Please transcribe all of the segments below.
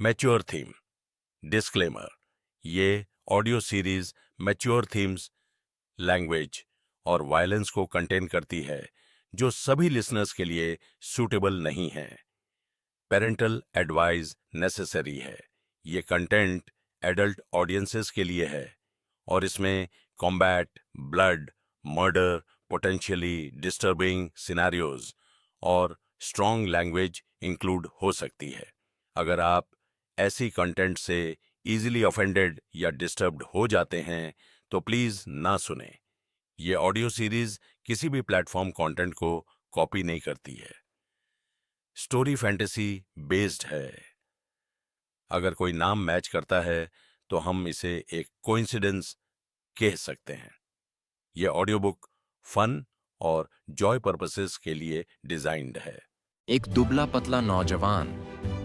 Mature theme. Disclaimer, ये audio series mature themes, language और violence को कंटेन करती है जो सभी लिसनर्स के लिए सूटेबल नहीं है। पेरेंटल एडवाइस नेसेसरी है। ये कंटेंट एडल्ट ऑडियंसेस के लिए है और इसमें combat, blood, murder, potentially disturbing scenarios और स्ट्रॉन्ग लैंग्वेज इंक्लूड हो सकती है। अगर आप ऐसी कंटेंट से इजीली ऑफेंडेड या डिस्टर्ब्ड हो जाते हैं तो प्लीज ना सुने। ये ऑडियो सीरीज किसी भी प्लेटफॉर्म कंटेंट को कॉपी नहीं करती है। स्टोरी फैंटेसी बेस्ड है। अगर कोई नाम मैच करता है तो हम इसे एक कोइंसिडेंस कह सकते हैं। यह ऑडियो बुक फन और जॉय पर्पसेस के लिए डिजाइन्ड है। एक दुबला पतला नौजवान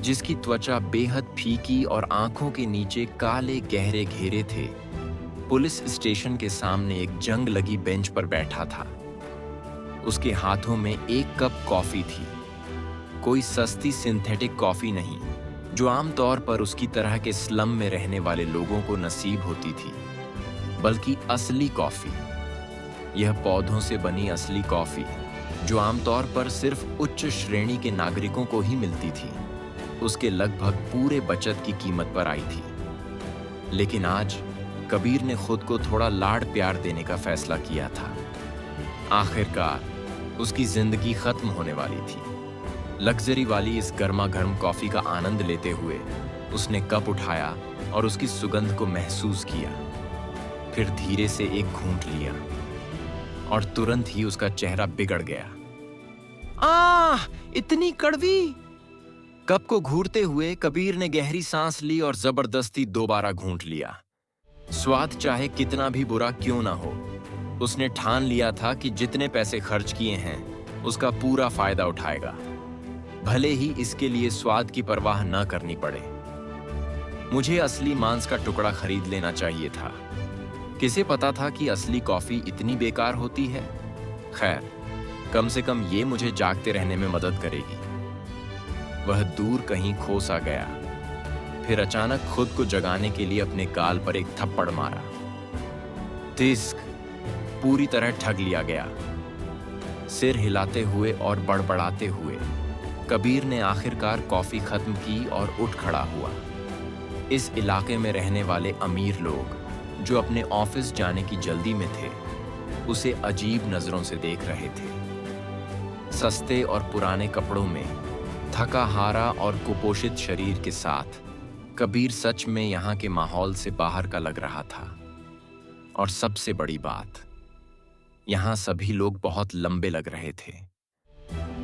जिसकी त्वचा बेहद फीकी और आंखों के नीचे काले गहरे घेरे थे, पुलिस स्टेशन के सामने एक जंग लगी बेंच पर बैठा था। उसके हाथों में एक कप कॉफी थी। कोई सस्ती सिंथेटिक कॉफी नहीं, जो आमतौर पर उसकी तरह के स्लम में रहने वाले लोगों को नसीब होती थी, बल्कि असली कॉफी। यह पौधों से बनी असली कॉफी, जो आमतौर पर सिर्फ उच्च श्रेणी के नागरिकों को ही मिलती थी, उसके लगभग पूरे बचत की कीमत पर आई थी। लेकिन आज कबीर ने खुद को थोड़ा लाड़ प्यार देने का फैसला किया था। आखिरकार उसकी जिंदगी खत्म होने वाली थी। लग्जरी वाली इस गर्मा गर्म कॉफी का आनंद लेते हुए उसने कप उठाया और उसकी सुगंध को महसूस किया। फिर धीरे से एक घूंट लिया और तुरंत ही उसका चेहरा बिगड़ गया। इतनी कड़वी! कप को घूरते हुए कबीर ने गहरी सांस ली और जबरदस्ती दोबारा घूंट लिया। स्वाद चाहे कितना भी बुरा क्यों ना हो, उसने ठान लिया था कि जितने पैसे खर्च किए हैं उसका पूरा फायदा उठाएगा, भले ही इसके लिए स्वाद की परवाह न करनी पड़े। मुझे असली मांस का टुकड़ा खरीद लेना चाहिए था। किसे पता था कि असली कॉफी इतनी बेकार होती है? खैर, कम से कम ये मुझे जागते रहने में मदद करेगी। वह दूर कहीं खो सा गया, फिर अचानक खुद को जगाने के लिए अपने गाल पर एक थप्पड़ मारा। तिस्क! पूरी तरह ठग लिया गया। सिर हिलाते हुए और बड़बड़ाते हुए कबीर ने आखिरकार कॉफी खत्म की और उठ खड़ा हुआ। इस इलाके में रहने वाले अमीर लोग, जो अपने ऑफिस जाने की जल्दी में थे, उसे अजीब नजरों से देख रहे थे। सस्ते और पुराने कपड़ों में, थका हारा और कुपोषित शरीर के साथ कबीर सच में यहाँ के माहौल से बाहर का लग रहा था। और सबसे बड़ी बात, यहाँ सभी लोग बहुत लंबे लग रहे थे।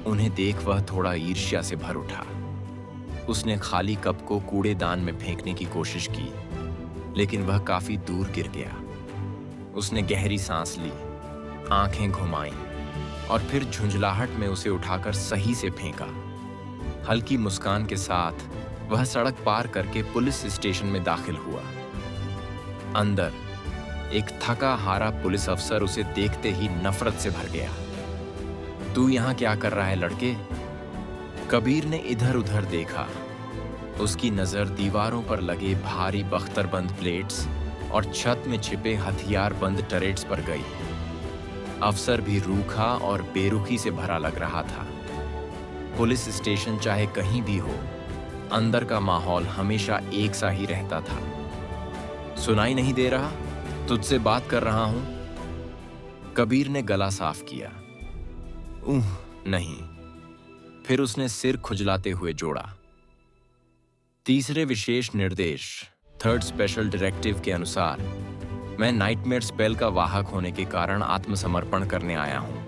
उन्हें देख वह थोड़ा ईर्ष्या से भर उठा। उसने खाली कप को कूड़ेदान में फेंकने की कोशिश की, लेकिन वह काफी दूर गिर गया। उसने गहरी सांस ली, आंखें घुमाईं और फिर झुंझलाहट में उसे उठाकर सही से फेंका। हल्की मुस्कान के साथ वह सड़क पार करके पुलिस स्टेशन में दाखिल हुआ। अंदर एक थका हारा पुलिस अफसर उसे देखते ही नफरत से भर गया। तू यहाँ क्या कर रहा है लड़के? कबीर ने इधर उधर देखा। उसकी नजर दीवारों पर लगे भारी बख्तरबंद प्लेट्स और छत में छिपे हथियारबंद टरेट्स पर गई। अफसर भी रूखा और बेरुखी से भरा लग रहा था। पुलिस स्टेशन चाहे कहीं भी हो, अंदर का माहौल हमेशा एक सा ही रहता था। सुनाई नहीं दे रहा? तुझसे बात कर रहा हूं। कबीर ने गला साफ किया। नहीं। फिर उसने सिर खुजलाते हुए जोड़ा। तीसरे विशेष निर्देश, थर्ड स्पेशल डायरेक्टिव के अनुसार मैं नाइटमेयर स्पेल का वाहक होने के कारण आत्मसमर्पण करने आया हूं।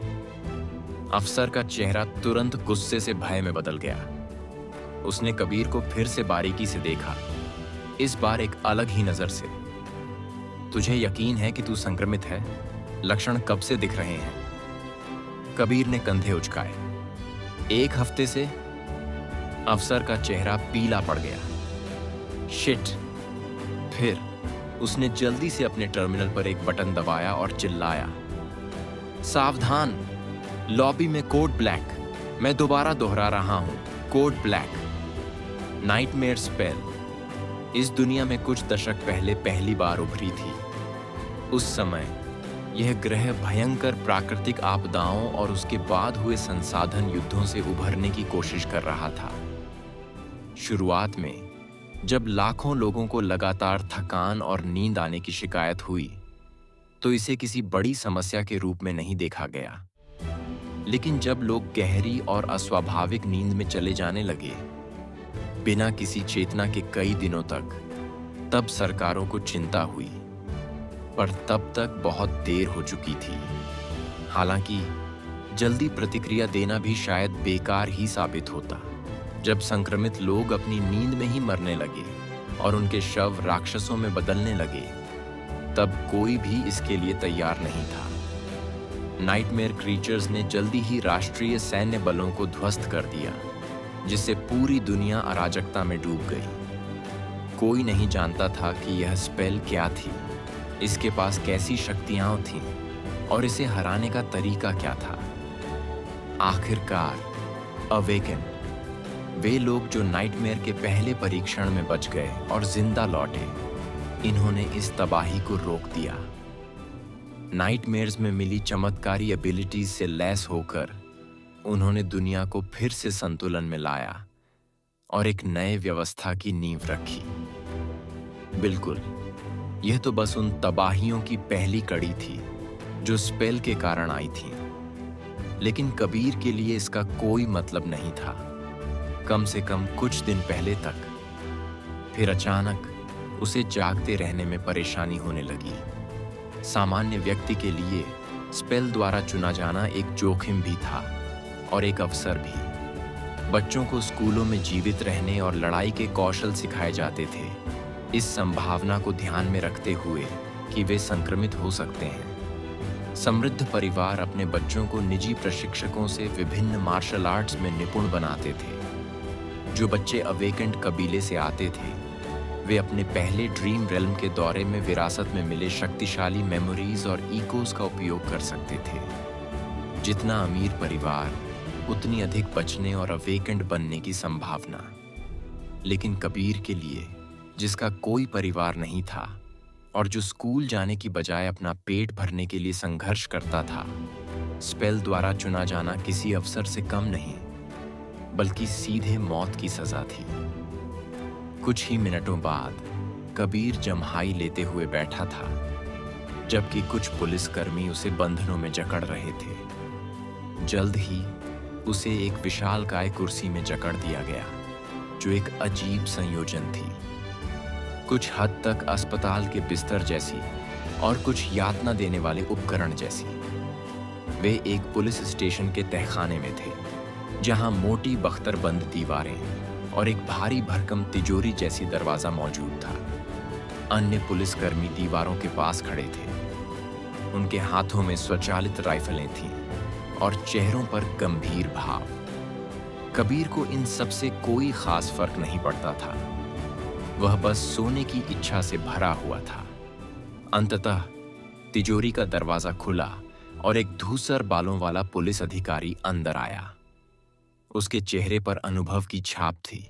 अफसर का चेहरा तुरंत गुस्से से भय में बदल गया। उसने कबीर को फिर से बारीकी से देखा, इस बार एक अलग ही नजर से। तुझे यकीन है कि तू संक्रमित है? लक्षण कब से दिख रहे हैं? कबीर ने कंधे उचकाए। 1 हफ्ते से। अफसर का चेहरा पीला पड़ गया। शिट! फिर उसने जल्दी से अपने टर्मिनल पर एक बटन दबाया और चिल्लाया, सावधान! लॉबी में कोड ब्लैक। मैं दोबारा दोहरा रहा हूं, कोड ब्लैक। नाइटमेयर स्पेल इस दुनिया में कुछ दशक पहले पहली बार उभरी थी। उस समय यह ग्रह भयंकर प्राकृतिक आपदाओं और उसके बाद हुए संसाधन युद्धों से उभरने की कोशिश कर रहा था। शुरुआत में जब लाखों लोगों को लगातार थकान और नींद आने की शिकायत हुई, तो इसे किसी बड़ी समस्या के रूप में नहीं देखा गया। लेकिन जब लोग गहरी और अस्वाभाविक नींद में चले जाने लगे, बिना किसी चेतना के कई दिनों तक, तब सरकारों को चिंता हुई। पर तब तक बहुत देर हो चुकी थी। हालांकि जल्दी प्रतिक्रिया देना भी शायद बेकार ही साबित होता। जब संक्रमित लोग अपनी नींद में ही मरने लगे और उनके शव राक्षसों में बदलने लगे, तब कोई भी इसके लिए तैयार नहीं था। नाइटमेयर क्रीचर्स ने जल्दी ही राष्ट्रीय सैन्य बलों को ध्वस्त कर दिया, जिससे पूरी दुनिया अराजकता में डूब गई। कोई नहीं जानता था कि यह स्पेल क्या थी, इसके पास कैसी शक्तियां थीं और इसे हराने का तरीका क्या था। आखिरकार अवेकन, वे लोग जो नाइटमेयर के पहले परीक्षण में बच गए और जिंदा लौटे, इन्होंने इस तबाही को रोक दिया। नाइटमेयर्स में मिली चमत्कारी एबिलिटीज से लैस होकर उन्होंने दुनिया को फिर से संतुलन में लाया और एक नए व्यवस्था की नींव रखी। बिल्कुल, यह तो बस उन तबाहियों की पहली कड़ी थी जो स्पेल के कारण आई थी। लेकिन कबीर के लिए इसका कोई मतलब नहीं था, कम से कम कुछ दिन पहले तक। फिर अचानक उसे जागते रहने में परेशानी होने लगी। सामान्य व्यक्ति के लिए स्पेल द्वारा चुना जाना एक जोखिम भी था और एक अवसर भी। बच्चों को स्कूलों में जीवित रहने और लड़ाई के कौशल सिखाए जाते थे, इस संभावना को ध्यान में रखते हुए कि वे संक्रमित हो सकते हैं। समृद्ध परिवार अपने बच्चों को निजी प्रशिक्षकों से विभिन्न मार्शल आर्ट्स में निपुण बनाते थे। जो बच्चे अवेकेंड कबीले से आते थे, वे अपने पहले ड्रीम रेल्म के दौरे में विरासत में मिले शक्तिशाली मेमोरीज और इकोज का उपयोग कर सकते थे। जितना अमीर परिवार, उतनी अधिक बचने और अवेकेंड बनने की संभावना। लेकिन कबीर के लिए, जिसका कोई परिवार नहीं था और जो स्कूल जाने की बजाय अपना पेट भरने के लिए संघर्ष करता था, स्पेल द्वारा चुना जाना किसी अवसर से कम नहीं, बल्कि सीधे मौत की सजा थी। कुछ ही मिनटों बाद कबीर जम्हाई लेते हुए बैठा था, जबकि कुछ पुलिसकर्मी उसे बंधनों में जकड़ रहे थे। जल्द ही उसे एक विशालकाय कुर्सी में जकड़ दिया गया, जो एक अजीब संयोजन थी, कुछ हद तक अस्पताल के बिस्तर जैसी और कुछ यातना देने वाले उपकरण जैसी। वे एक पुलिस स्टेशन के तहखाने में थे, जहां मोटी बख्तरबंद दीवारें और एक भारी भरकम तिजोरी जैसी दरवाजा मौजूद था। अन्य पुलिसकर्मी दीवारों के पास खड़े थे। उनके हाथों में स्वचालित राइफलें थीं और चेहरों पर गंभीर भाव। कबीर को इन सब से कोई खास फर्क नहीं पड़ता था। वह बस सोने की इच्छा से भरा हुआ था। अंततः तिजोरी का दरवाजा खुला और एक धूसर बालों वाला पुलिस अधिकारी अंदर आया। उसके चेहरे पर अनुभव की छाप थी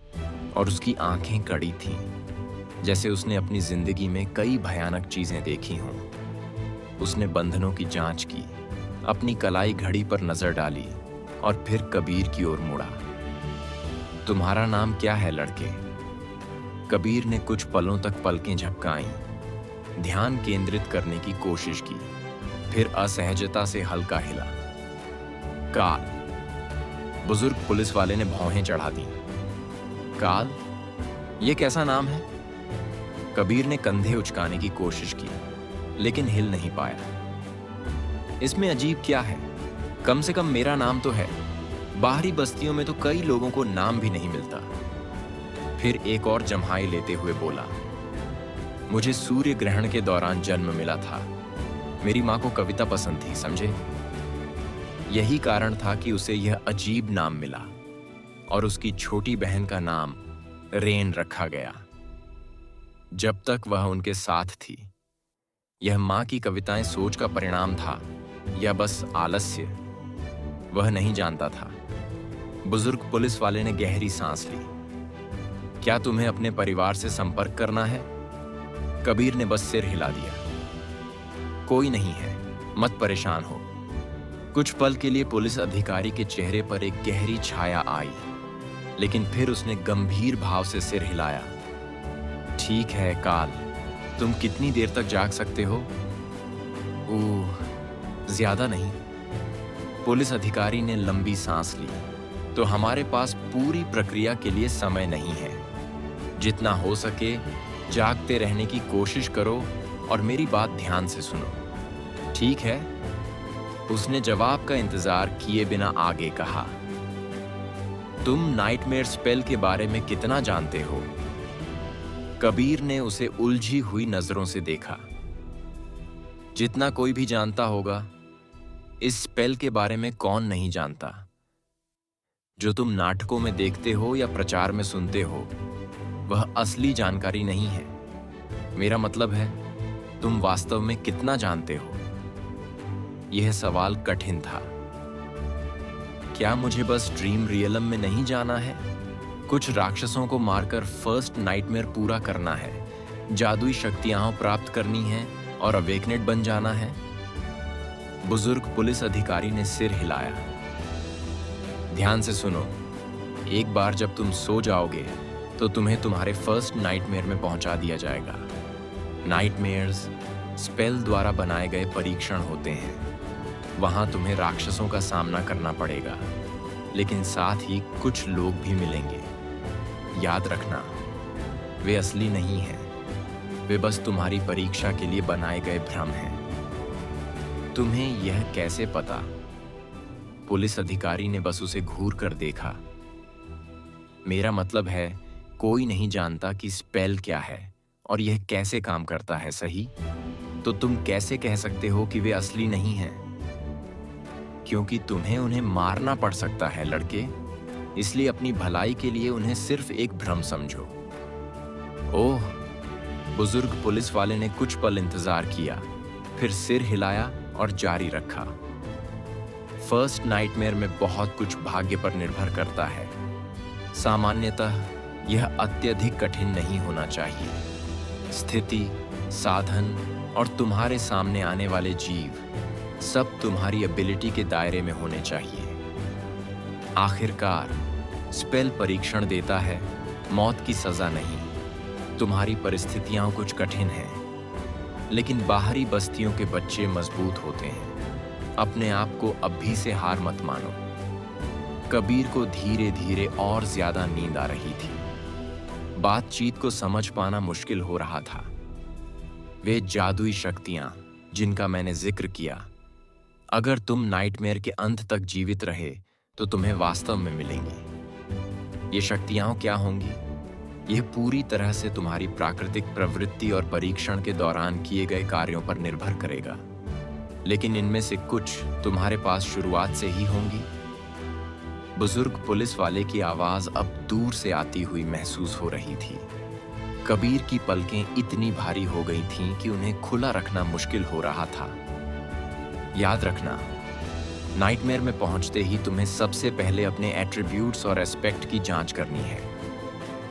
और उसकी आंखें कड़ी थीं, जैसे उसने अपनी जिंदगी में कई भयानक चीजें देखी हों। उसने बंधनों की जांच की, अपनी कलाई घड़ी पर नजर डाली और फिर कबीर की ओर मुड़ा। तुम्हारा नाम क्या है लड़के? कबीर ने कुछ पलों तक पलकें झपकाईं, ध्यान केंद्रित करने की कोशिश की, फिर असहजता से हल्का हिला। काल, बुजुर्ग पुलिस वाले ने भौहें चढ़ा दी। काल, ये कैसा नाम है? कबीर ने कंधे उचकाने की कोशिश की, लेकिन हिल नहीं पाया। इसमें अजीब क्या है? कम से कम मेरा नाम तो है। बाहरी बस्तियों में तो कई लोगों को नाम भी नहीं मिलता। फिर एक और जम्हाई लेते हुए बोला, मुझे सूर्य ग्रहण के दौरान जन्म मिला था। मेरी माँ को कविता पसंद थी, समझे? यही कारण था कि उसे यह अजीब नाम मिला और उसकी छोटी बहन का नाम रेन रखा गया। जब तक वह उनके साथ थी, यह माँ की कविताएं सोच का परिणाम था या बस आलस्य, वह नहीं जानता था। बुजुर्ग पुलिस वाले ने गहरी सांस ली। क्या तुम्हें अपने परिवार से संपर्क करना है? कबीर ने बस सिर हिला दिया। कोई नहीं है, मत परेशान हो। कुछ पल के लिए पुलिस अधिकारी के चेहरे पर एक गहरी छाया आई, लेकिन फिर उसने गंभीर भाव से सिर हिलाया। ठीक है काल, तुम कितनी देर तक जाग सकते हो? ज्यादा नहीं। पुलिस अधिकारी ने लंबी सांस ली। तो हमारे पास पूरी प्रक्रिया के लिए समय नहीं है। जितना हो सके जागते रहने की कोशिश करो और मेरी बात ध्यान से सुनो, ठीक है? उसने जवाब का इंतजार किए बिना आगे कहा। तुम नाइटमेयर स्पेल के बारे में कितना जानते हो? कबीर ने उसे उलझी हुई नजरों से देखा। जितना कोई भी जानता होगा। इस स्पेल के बारे में कौन नहीं जानता? जो तुम नाटकों में देखते हो या प्रचार में सुनते हो, वह असली जानकारी नहीं है। मेरा मतलब है, तुम वास्तव में कितना जानते हो? यह सवाल कठिन था। क्या मुझे बस ड्रीम रियलम में नहीं जाना है? कुछ राक्षसों को मारकर फर्स्ट नाइटमेयर पूरा करना है, जादुई शक्तियां प्राप्त करनी है और अवेकनेड बन जाना है? बुजुर्ग पुलिस अधिकारी ने सिर हिलाया। ध्यान से सुनो, एक बार जब तुम सो जाओगे तो तुम्हें तुम्हारे फर्स्ट नाइटमेयर में पहुंचा दिया जाएगा। नाइटमेयर्स स्पेल द्वारा बनाए गए परीक्षण होते हैं। वहां तुम्हें राक्षसों का सामना करना पड़ेगा, लेकिन साथ ही कुछ लोग भी मिलेंगे। याद रखना, वे असली नहीं हैं। वे बस तुम्हारी परीक्षा के लिए बनाए गए भ्रम हैं। तुम्हें यह कैसे पता? पुलिस अधिकारी ने बस उसे घूर कर देखा। मेरा मतलब है, कोई नहीं जानता कि स्पेल क्या है और यह कैसे काम करता है, सही? तो तुम कैसे कह सकते हो कि वे असली नहीं हैं? क्योंकि तुम्हें उन्हें मारना पड़ सकता है लड़के, इसलिए अपनी भलाई के लिए उन्हें सिर्फ एक भ्रम समझो। ओह, बुजुर्ग पुलिस वाले ने कुछ पल इंतजार किया, फिर सिर हिलाया और जारी रखा। फर्स्ट नाइटमेयर में बहुत कुछ भाग्य पर निर्भर करता है। सामान्यतः यह अत्यधिक कठिन नहीं होना चाहिए। स्थिति, साधन और तुम्हारे सामने आने वाले जीव सब तुम्हारी एबिलिटी के दायरे में होने चाहिए। आखिरकार स्पेल परीक्षण देता है, मौत की सजा नहीं। तुम्हारी परिस्थितियां कुछ कठिन हैं, लेकिन बाहरी बस्तियों के बच्चे मजबूत होते हैं। अपने आप को अभी से हार मत मानो। कबीर को धीरे धीरे और ज्यादा नींद आ रही थी। बातचीत को समझ पाना मुश्किल हो रहा था। वे जादुई शक्तियां जिनका मैंने जिक्र किया, अगर तुम नाइटमेयर के अंत तक जीवित रहे तो तुम्हें वास्तव में मिलेंगी। ये शक्तियां क्या होंगी? यह पूरी तरह से तुम्हारी प्राकृतिक प्रवृत्ति और परीक्षण के दौरान किए गए कार्यों पर निर्भर करेगा, लेकिन इनमें से कुछ तुम्हारे पास शुरुआत से ही होंगी। बुजुर्ग पुलिस वाले की आवाज अब दूर से आती हुई महसूस हो रही थी। कबीर की पलकें इतनी भारी हो गई थीं कि उन्हें खुला रखना मुश्किल हो रहा था। याद रखना, नाइटमेयर में पहुंचते ही तुम्हें सबसे पहले अपने एट्रीब्यूट्स और एस्पेक्ट की जांच करनी है।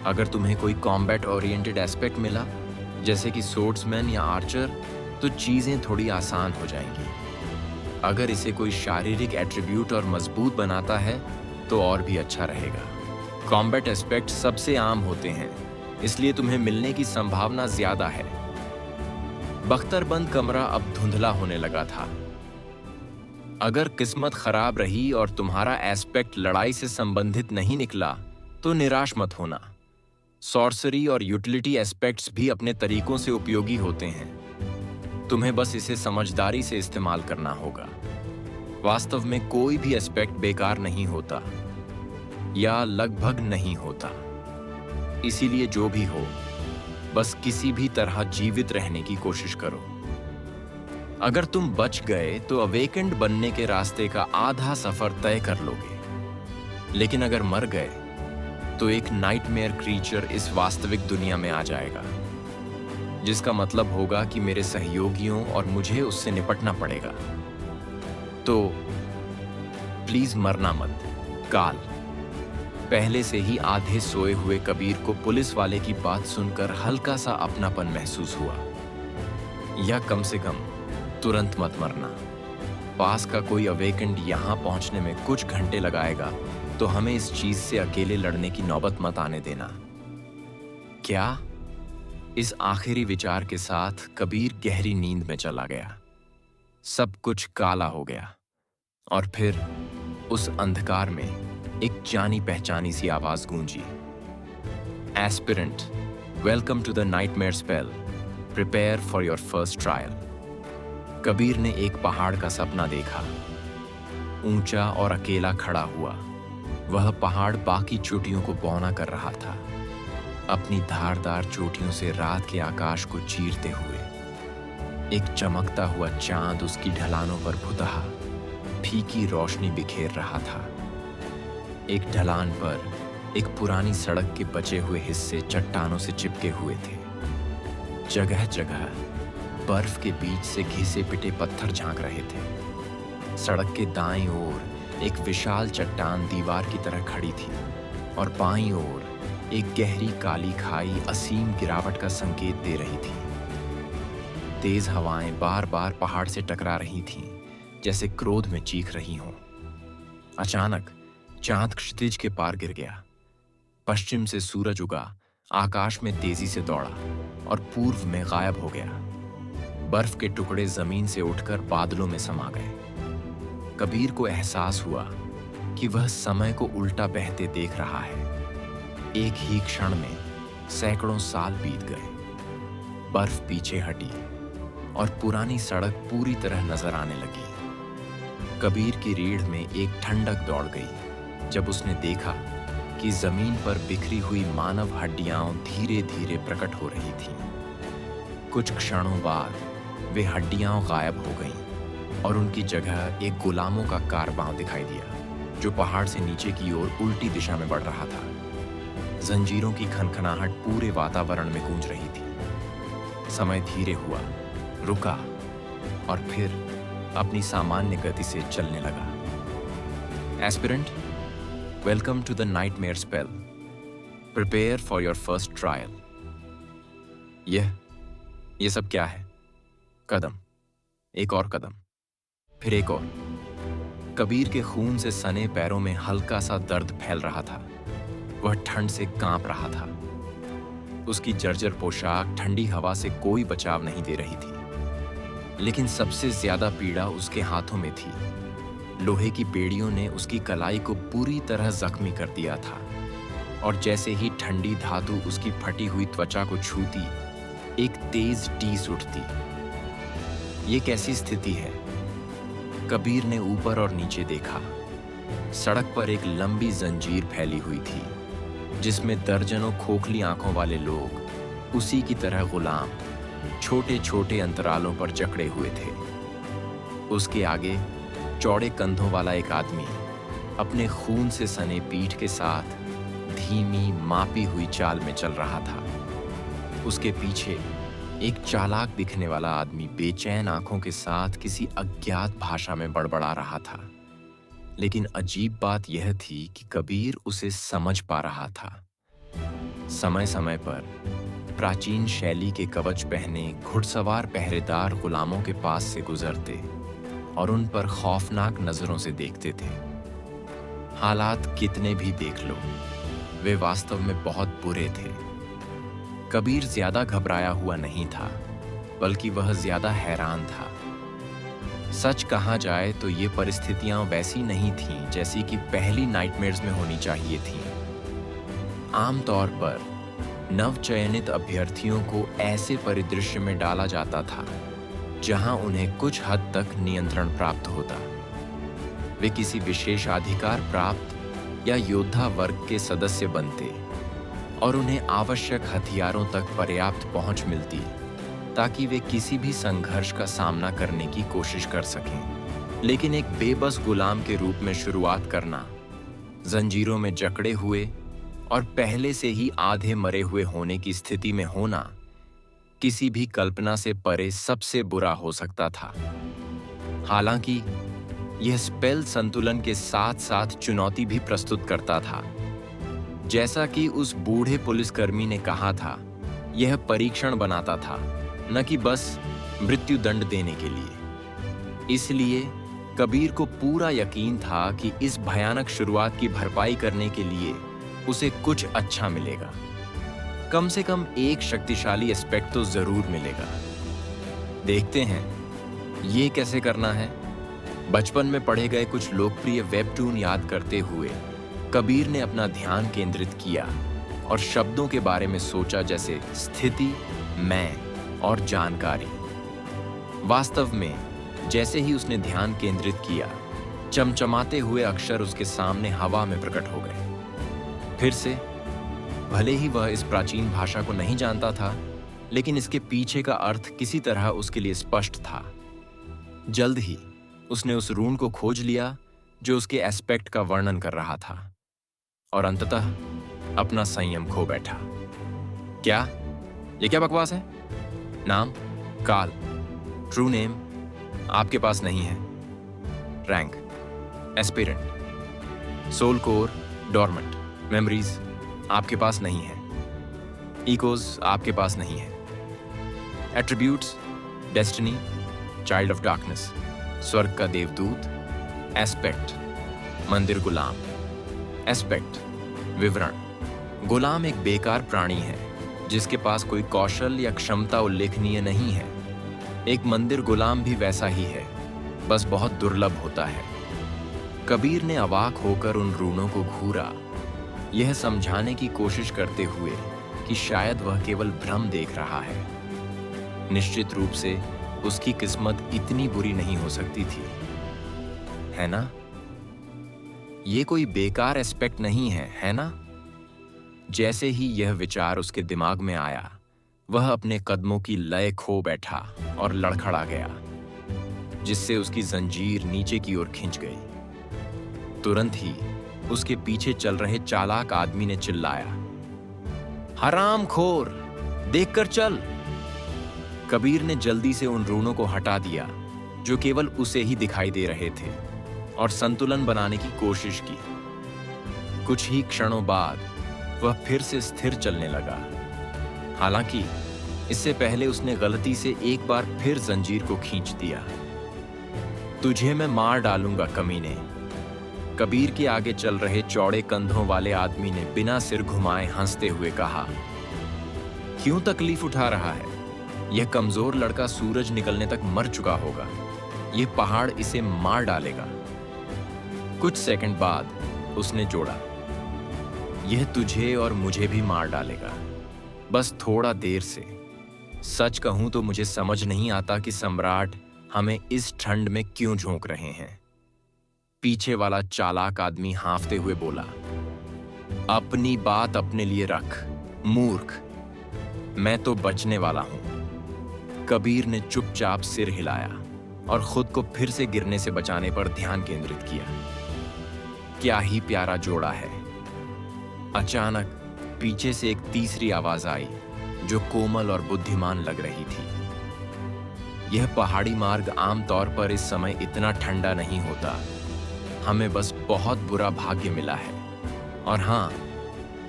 अगर तुम्हें कोई कॉम्बैट ओरिएंटेड एस्पेक्ट मिला, जैसे कि सोर्ड्समैन या आर्चर, तो चीजें थोड़ी आसान हो जाएंगी। अगर इसे कोई शारीरिक एट्रीब्यूट और मजबूत बनाता है तो और भी अच्छा रहेगा। कॉम्बैट एस्पेक्ट सबसे आम होते हैं, इसलिए तुम्हें मिलने की संभावना ज्यादा है। बख्तरबंद कमरा अब धुंधला होने लगा था। अगर किस्मत खराब रही और तुम्हारा एस्पेक्ट लड़ाई से संबंधित नहीं निकला तो निराश मत होना। सॉर्सरी और यूटिलिटी एस्पेक्ट्स भी अपने तरीकों से उपयोगी होते हैं। तुम्हें बस इसे समझदारी से इस्तेमाल करना होगा। वास्तव में कोई भी एस्पेक्ट बेकार नहीं होता, या लगभग नहीं होता। इसीलिए जो भी हो, बस किसी भी तरह जीवित रहने की कोशिश करो। अगर तुम बच गए तो अवेकेंड बनने के रास्ते का आधा सफर तय कर लोगे, लेकिन अगर मर गए तो एक नाइटमेयर क्रीचर इस वास्तविक दुनिया में आ जाएगा, जिसका मतलब होगा कि मेरे सहयोगियों और मुझे उससे निपटना पड़ेगा। तो प्लीज मरना मत, काल। पहले से ही आधे सोए हुए कबीर को पुलिस वाले की बात सुनकर हल्का सा अपनापन महसूस हुआ। या कम से कम तुरंत मत मरना। पास का कोई अवेकेंड यहाँ पहुंचने में कुछ घंटे लगाएगा तो हमें इस चीज से अकेले लड़ने की नौबत मत आने देना। क्या? इस आखिरी विचार के साथ कबीर गहरी नींद में चला गया। सब कुछ काला हो गया और फिर उस अंधकार में एक जानी पहचानी सी आवाज गूंजी। Aspirant, welcome to the nightmare spell, prepare for your first trial. Kabir ने एक पहाड़ का सपना देखा। ऊंचा और अकेला खड़ा हुआ वह पहाड़ बाकी चोटियों को बौना कर रहा था, अपनी धारदार चोटियों से रात के आकाश को चीरते हुए। एक चमकता हुआ चांद उसकी ढलानों पर भुतहा फीकी रोशनी बिखेर रहा था। एक ढलान पर एक पुरानी सड़क के बचे हुए हिस्से चट्टानों से चिपके हुए थे। जगह जगह बर्फ के बीच से घिसे पिटे पत्थर झांक रहे थे। सड़क के दाईं ओर एक विशाल चट्टान दीवार की तरह खड़ी थी और बाईं ओर एक गहरी काली खाई असीम गिरावट का संकेत दे रही थी। तेज हवाएं बार बार पहाड़ से टकरा रही थीं, जैसे क्रोध में चीख रही हों। अचानक चांद क्षितिज के पार गिर गया। पश्चिम से सूरज उगा, आकाश में तेजी से दौड़ा और पूर्व में गायब हो गया। बर्फ के टुकड़े जमीन से उठकर बादलों में समा गए। कबीर को एहसास हुआ कि वह समय को उल्टा बहते देख रहा है। एक ही क्षण में सैकड़ों साल बीत गए। बर्फ पीछे हटी और पुरानी सड़क पूरी तरह नजर आने लगी। कबीर की रीढ़ में एक ठंडक दौड़ गई जब उसने देखा कि जमीन पर बिखरी हुई मानव हड्डियां धीरे धीरे प्रकट हो रही थीं। कुछ क्षणों बाद वे हड्डियां गायब हो गईं और उनकी जगह एक गुलामों का कारवां दिखाई दिया जो पहाड़ से नीचे की ओर उल्टी दिशा में बढ़ रहा था। जंजीरों की खनखनाहट पूरे वातावरण में गूंज रही थी। समय धीरे हुआ, रुका और फिर अपनी सामान्य गति से चलने लगा। Aspirant, welcome to the nightmare spell, prepare for your first trial. यह सब क्या है? कदम, एक और कदम, फिर एक और। कबीर के खून से सने पैरों में हल्का सा दर्द फैल रहा था। वह ठंड से कांप रहा था। उसकी जर्जर पोशाक ठंडी हवा से कोई बचाव नहीं दे रही थी, लेकिन सबसे ज्यादा पीड़ा उसके हाथों में थी। लोहे की बेड़ियों ने उसकी कलाई को पूरी तरह जख्मी कर दिया था और जैसे ही ठंडी धातु उसकी फटी हुई त्वचा को छूती, एक तेज टीस उठती। ये कैसी स्थिति है? कबीर ने ऊपर और नीचे देखा। सड़क पर एक लंबी जंजीर फैली हुई थी जिसमें दर्जनों खोखली आंखों वाले लोग उसी की तरह गुलाम छोटे छोटे अंतरालों पर जकड़े हुए थे। उसके आगे चौड़े कंधों वाला एक आदमी अपने खून से सने पीठ के साथ धीमी मापी हुई चाल में चल रहा था। उसके पीछे एक चालाक दिखने वाला आदमी बेचैन आंखों के साथ किसी अज्ञात भाषा में बड़बड़ा रहा था। लेकिन अजीब बात यह थी कि कबीर उसे समझ पा रहा था। समय समय पर प्राचीन शैली के कवच पहने घुड़सवार पहरेदार गुलामों के पास से गुजरते और उन पर खौफनाक नजरों से देखते थे। हालात कितने भी देख लो, वे वास्तव में बहुत बुरे थे। कबीर ज्यादा घबराया हुआ नहीं था, बल्कि वह ज्यादा हैरान था। सच कहा जाए तो ये परिस्थितियां वैसी नहीं थीं जैसी कि पहली नाइटमेयर्स में होनी चाहिए थीं। आमतौर पर नवचयनित अभ्यर्थियों को ऐसे परिदृश्य में डाला जाता था जहां उन्हें कुछ हद तक नियंत्रण प्राप्त होता। वे किसी विशेषाधिकार प्राप्त या योद्धा वर्ग के सदस्य बनते और उन्हें आवश्यक हथियारों तक पर्याप्त पहुंच मिलती ताकि वे किसी भी संघर्ष का सामना करने की कोशिश कर सकें। लेकिन एक बेबस गुलाम के रूप में शुरुआत करना, जंजीरों में जकड़े हुए और पहले से ही आधे मरे हुए होने की स्थिति में होना, किसी भी कल्पना से परे सबसे बुरा हो सकता था। हालांकि यह स्पेल संतुलन के साथ साथ चुनौती भी प्रस्तुत करता था। जैसा कि उस बूढ़े पुलिसकर्मी ने कहा था, यह परीक्षण बनाता था, न कि बस मृत्यु दंड देने के लिए। इसलिए कबीर को पूरा यकीन था कि इस भयानक शुरुआत की भरपाई करने के लिए उसे कुछ अच्छा मिलेगा। कम से कम एक शक्तिशाली एस्पेक्ट तो जरूर मिलेगा। देखते हैं ये कैसे करना है। बचपन में पढ़े गए कुछ लोकप्रिय वेबटून याद करते हुए कबीर ने अपना ध्यान केंद्रित किया और शब्दों के बारे में सोचा, जैसे स्थिति, मैं और जानकारी। वास्तव में जैसे ही उसने ध्यान केंद्रित किया, चमचमाते हुए अक्षर उसके सामने हवा में प्रकट हो गए। फिर से, भले ही वह इस प्राचीन भाषा को नहीं जानता था, लेकिन इसके पीछे का अर्थ किसी तरह उसके लिए स्पष्ट था। जल्द ही उसने उस रून को खोज लिया जो उसके एस्पेक्ट का वर्णन कर रहा था, और अंततः अपना संयम खो बैठा। क्या? ये क्या बकवास है? नाम काल, ट्रू नेम आपके पास नहीं है, rank aspirant, soul core dormant, memories आपके पास नहीं है, इकोज आपके पास नहीं है, attributes destiny, child of darkness, स्वर्ग का देवदूत, एस्पेक्ट मंदिर गुलाम। एस्पेक्ट विवरण: गुलाम एक बेकार प्राणी है जिसके पास कोई कौशल या क्षमता उल्लेखनीय नहीं है। एक मंदिर गुलाम भी वैसा ही है, बस बहुत दुर्लभ होता है। कबीर ने अवाक होकर उन रूणों को घूरा, यह समझाने की कोशिश करते हुए कि शायद वह केवल भ्रम देख रहा है। निश्चित रूप से उसकी किस्मत इतनी बुरी नहीं हो सकती थी, है ना? ये कोई बेकार एस्पेक्ट नहीं है, है ना? जैसे ही यह विचार उसके दिमाग में आया, वह अपने कदमों की लय खो बैठा और लड़खड़ा गया, जिससे उसकी जंजीर नीचे की ओर खिंच गई। तुरंत ही उसके पीछे चल रहे चालाक आदमी ने चिल्लाया, हरामखोर, देखकर चल। कबीर ने जल्दी से उन रूणों को हटा दिया जो केवल उसे ही दिखाई दे रहे थे, और संतुलन बनाने की कोशिश की। कुछ ही क्षणों बाद वह फिर से स्थिर चलने लगा। हालांकि इससे पहले उसने गलती से एक बार फिर जंजीर को खींच दिया। तुझे मैं मार डालूंगा कमीने, कबीर के आगे चल रहे चौड़े कंधों वाले आदमी ने बिना सिर घुमाए हंसते हुए कहा। क्यों तकलीफ उठा रहा है? यह कमजोर लड़का सूरज निकलने तक मर चुका होगा। यह पहाड़ इसे मार डालेगा। कुछ सेकंड बाद उसने जोड़ा, यह तुझे और मुझे भी मार डालेगा, बस थोड़ा देर से। सच कहूं तो मुझे समझ नहीं आता कि सम्राट हमें इस ठंड में क्यों झोंक रहे हैं। पीछे वाला चालाक आदमी हांफते हुए बोला, अपनी बात अपने लिए रख, मूर्ख। मैं तो बचने वाला हूं। कबीर ने चुपचाप सिर हिलाया और खुद को फिर से गिरने से बचाने पर ध्यान केंद्रित किया। क्या ही प्यारा जोड़ा है। अचानक पीछे से एक तीसरी आवाज आई जो कोमल और बुद्धिमान लग रही थी। यह पहाड़ी मार्ग आमतौर पर इस समय इतना ठंडा नहीं होता। हमें बस बहुत बुरा भाग्य मिला है। और हाँ,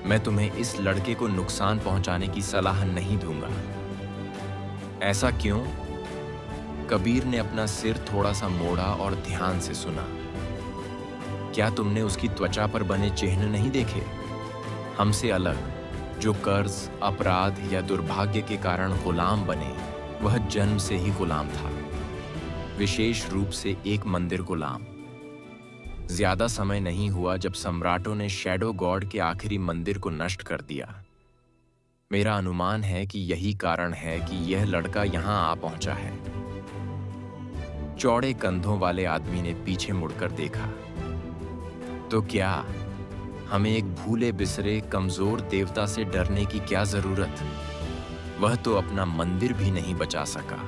मैं तुम्हें इस लड़के को नुकसान पहुंचाने की सलाह नहीं दूंगा। ऐसा क्यों? कबीर ने अपना सिर थोड़ा सा मोड़ा और ध्यान से सुना। क्या तुमने उसकी त्वचा पर बने चिन्ह नहीं देखे? हमसे अलग, जो कर्ज, अपराध या दुर्भाग्य के कारण गुलाम बने, वह जन्म से ही गुलाम था, विशेष रूप से एक मंदिर गुलाम। ज्यादा समय नहीं हुआ जब सम्राटों ने शैडो गॉड के आखिरी मंदिर को नष्ट कर दिया। मेरा अनुमान है कि यही कारण है कि यह लड़का यहां आ पहुंचा है। चौड़े कंधों वाले आदमी ने पीछे मुड़कर देखा। तो क्या हमें एक भूले बिसरे कमजोर देवता से डरने की क्या जरूरत? वह तो अपना मंदिर भी नहीं बचा सका।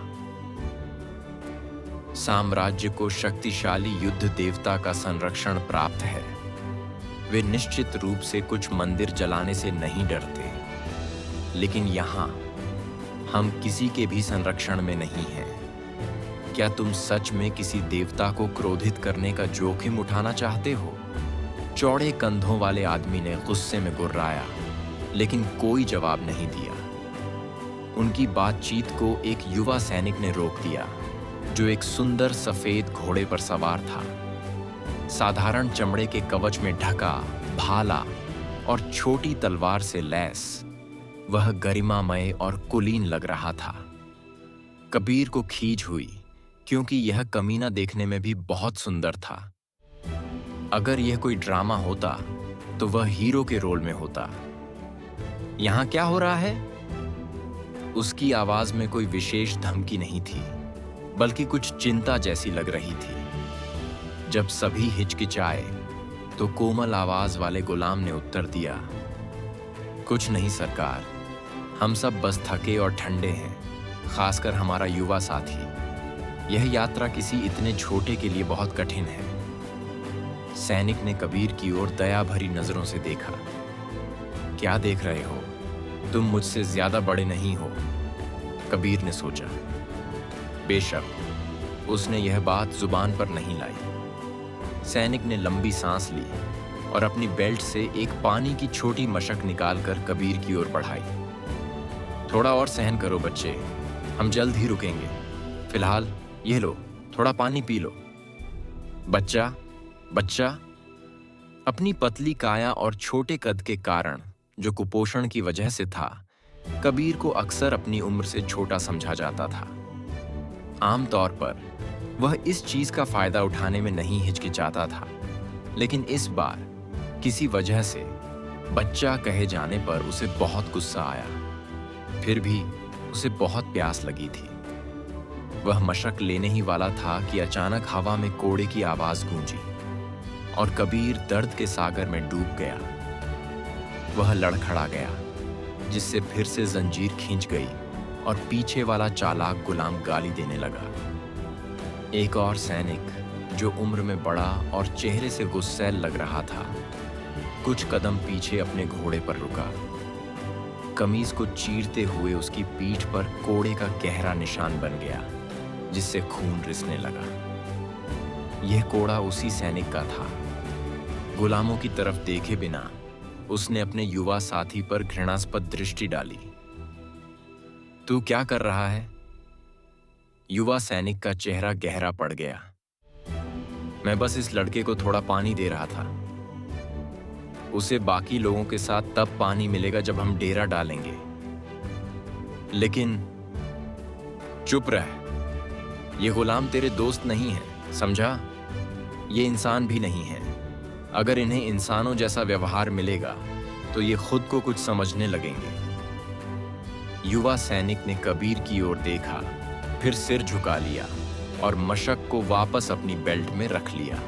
साम्राज्य को शक्तिशाली युद्ध देवता का संरक्षण प्राप्त है। वे निश्चित रूप से कुछ मंदिर जलाने से नहीं डरते, लेकिन यहां हम किसी के भी संरक्षण में नहीं हैं। क्या तुम सच में किसी देवता को क्रोधित करने का जोखिम उठाना चाहते हो? चौड़े कंधों वाले आदमी ने गुस्से में गुर्राया, लेकिन कोई जवाब नहीं दिया। उनकी बातचीत को एक युवा सैनिक ने रोक दिया, जो एक सुंदर सफेद घोड़े पर सवार था। साधारण चमड़े के कवच में ढका, भाला और छोटी तलवार से लैस वह गरिमामय और कुलीन लग रहा था। कबीर को खींच हुई, क्योंकि यह कमीना देखने में भी बहुत सुंदर था। अगर यह कोई ड्रामा होता तो वह हीरो के रोल में होता। यहां क्या हो रहा है? उसकी आवाज में कोई विशेष धमकी नहीं थी, बल्कि कुछ चिंता जैसी लग रही थी। जब सभी हिचकिचाए तो कोमल आवाज वाले गुलाम ने उत्तर दिया, कुछ नहीं सरकार, हम सब बस थके और ठंडे हैं, खासकर हमारा युवा साथी। यह यात्रा किसी इतने छोटे के लिए बहुत कठिन है। सैनिक ने कबीर की ओर दया भरी नजरों से देखा। क्या देख रहे हो? तुम मुझसे ज्यादा बड़े नहीं हो, कबीर ने सोचा। बेशक उसने यह बात जुबान पर नहीं लाई। सैनिक ने लंबी सांस ली और अपनी बेल्ट से एक पानी की छोटी मशक निकालकर कबीर की ओर बढ़ाई। थोड़ा और सहन करो बच्चे, हम जल्द ही रुकेंगे। फिलहाल ये लो, थोड़ा पानी पी लो। बच्चा बच्चा अपनी पतली काया और छोटे कद के कारण, जो कुपोषण की वजह से था, कबीर को अक्सर अपनी उम्र से छोटा समझा जाता था। आमतौर पर वह इस चीज का फायदा उठाने में नहीं हिचकिचाता था, लेकिन इस बार किसी वजह से बच्चा कहे जाने पर उसे बहुत गुस्सा आया। फिर भी उसे बहुत प्यास लगी थी। वह मशक लेने ही वाला था कि अचानक हवा में कोड़े की आवाज गूंजी और कबीर दर्द के सागर में डूब गया। वह लड़खड़ा गया, जिससे फिर से जंजीर खींच गई और पीछे वाला चालाक गुलाम गाली देने लगा। एक और सैनिक, जो उम्र में बड़ा और चेहरे से गुस्सैल लग रहा था, कुछ कदम पीछे अपने घोड़े पर रुका। कमीज को चीरते हुए उसकी पीठ पर कोड़े का गहरा निशान बन गया, जिससे खून रिसने लगा। यह कोड़ा उसी सैनिक का था। गुलामों की तरफ देखे बिना उसने अपने युवा साथी पर घृणास्पद दृष्टि डाली। तू क्या कर रहा है? युवा सैनिक का चेहरा गहरा पड़ गया। मैं बस इस लड़के को थोड़ा पानी दे रहा था। उसे बाकी लोगों के साथ तब पानी मिलेगा जब हम डेरा डालेंगे। लेकिन चुप रह। ये गुलाम तेरे दोस्त नहीं है, समझा? ये इंसान भी नहीं है। अगर इन्हें इंसानों जैसा व्यवहार मिलेगा तो ये खुद को कुछ समझने लगेंगे। युवा सैनिक ने कबीर की ओर देखा, फिर सिर झुका लिया और मशक को वापस अपनी बेल्ट में रख लिया।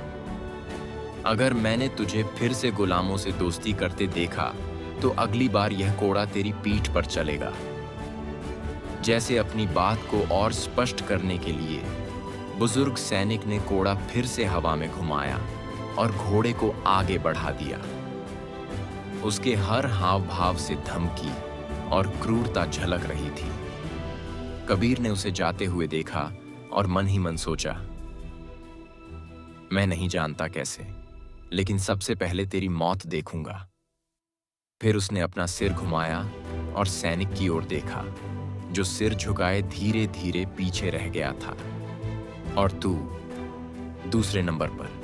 अगर मैंने तुझे फिर से गुलामों से दोस्ती करते देखा तो अगली बार यह कोड़ा तेरी पीठ पर चलेगा। जैसे अपनी बात को और स्पष्ट करने के लिए बुजुर्ग सैनिक ने कोड़ा फिर से हवा में घुमाया और घोड़े को आगे बढ़ा दिया। उसके हर हाव भाव से धमकी और क्रूरता झलक रही थी। कबीर ने उसे जाते हुए देखा और मन ही मन सोचा, मैं नहीं जानता कैसे, लेकिन सबसे पहले तेरी मौत देखूंगा। फिर उसने अपना सिर घुमाया और सैनिक की ओर देखा, जो सिर झुकाए धीरे धीरे पीछे रह गया था। और तू दूसरे नंबर पर।